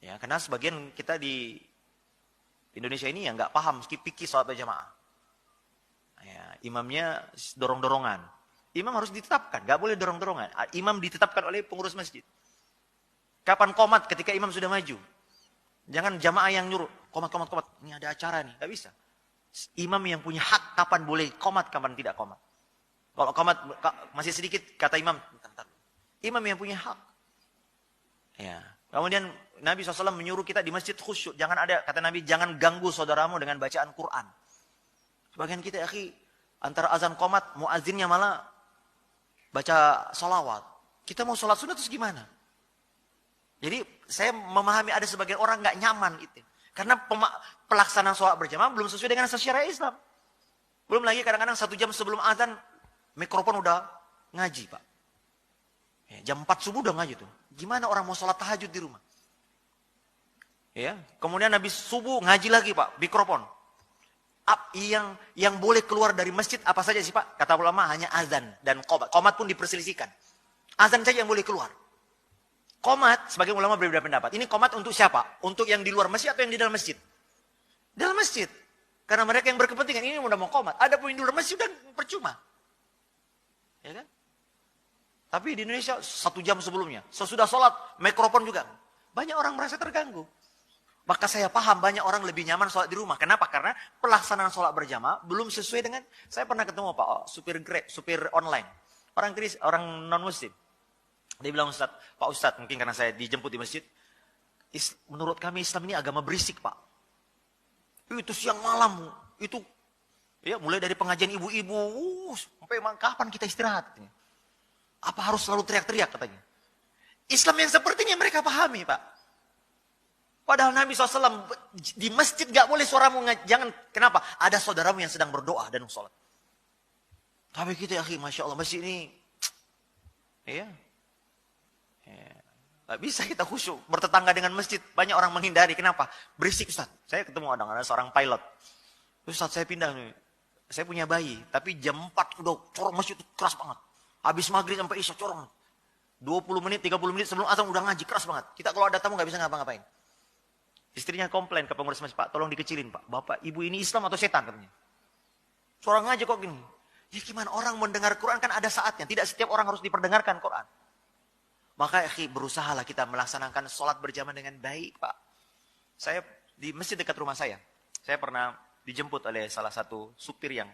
Ya, karena sebagian kita di Indonesia ini ya nggak paham fikih sholat berjamaah. Ya, imamnya dorong-dorongan. Imam harus ditetapkan, nggak boleh dorong-dorongan. Imam ditetapkan oleh pengurus masjid. Kapan komat ketika imam sudah maju? Jangan jamaah yang nyuruh, komat, komat, komat. Ini ada acara nih, nggak bisa. Imam yang punya hak kapan boleh komat, kapan tidak komat. Kalau komat masih sedikit, kata imam, bentar. Imam yang punya hak. Ya. Kemudian Nabi SAW menyuruh kita di masjid khusyuk. Jangan ada, kata Nabi, jangan ganggu saudaramu dengan bacaan Quran. Sebagian kita, akhi, antara azan komat, muazzinnya malah baca salawat. Kita mau sholat sunat terus gimana? Jadi saya memahami ada sebagian orang nggak nyaman itu. Karena pelaksanaan sholat berjamaah belum sesuai dengan asas syariat Islam. Belum lagi kadang-kadang 1 jam sebelum azan, mikrofon udah ngaji, Pak. Ya, jam 4 subuh udah ngaji tuh. Gimana orang mau sholat tahajud di rumah? Ya, kemudian habis subuh ngaji lagi, Pak, mikrofon. Yang boleh keluar dari masjid apa saja sih, Pak? Kata ulama hanya azan dan qomat. Qomat pun diperselisihkan. Azan saja yang boleh keluar. Qomat, sebagian ulama berbeda pendapat. Ini qomat untuk siapa? Untuk yang di luar masjid atau yang di dalam masjid? Dalam masjid. Karena mereka yang berkepentingan, ini udah mau qomat. Ada pun yang di luar masjid, udah percuma. Ya kan? Tapi di Indonesia 1 jam sebelumnya. Sesudah sholat, mikrofon juga. Banyak orang merasa terganggu. Maka saya paham banyak orang lebih nyaman sholat di rumah. Kenapa? Karena pelaksanaan sholat berjamaah belum sesuai dengan... Saya pernah ketemu Pak, supir Grab, supir online. Orang non-muslim. Dia bilang, Pak Ustadz, mungkin karena saya dijemput di masjid. Menurut kami Islam ini agama berisik, Pak. Itu siang malam. Itu ya mulai dari pengajian ibu-ibu. Sampai kapan kita istirahat? Apa harus selalu teriak-teriak katanya. Islam yang seperti ini mereka pahami, Pak. Padahal Nabi SAW di masjid gak boleh suaramu jangan. Kenapa? Ada saudaramu yang sedang berdoa dan sholat. Tapi kita, akhi, Masya Allah, masjid ini, ya, gak bisa kita khusyuk. Bertetangga dengan masjid, banyak orang menghindari. Kenapa? Berisik, Ustaz. Saya ketemu ada seorang pilot. Ustaz, saya pindah nih. Saya punya bayi, tapi jam 4 udah corong masjid itu keras banget. Habis maghrib sampai isya corong. 20 menit, 30 menit sebelum azan udah ngaji, keras banget. Kita kalau ada tamu gak bisa ngapa-ngapain. Istrinya komplain ke pengurus masjid, Pak, tolong dikecilin, Pak. Bapak, ibu ini Islam atau setan katanya. Suara ngaji kok gini. Ya gimana orang mendengar Quran kan ada saatnya. Tidak setiap orang harus diperdengarkan Quran. Maka berusahalah kita melaksanakan sholat berjamaah dengan baik, Pak. Saya di masjid dekat rumah saya pernah dijemput oleh salah satu supir yang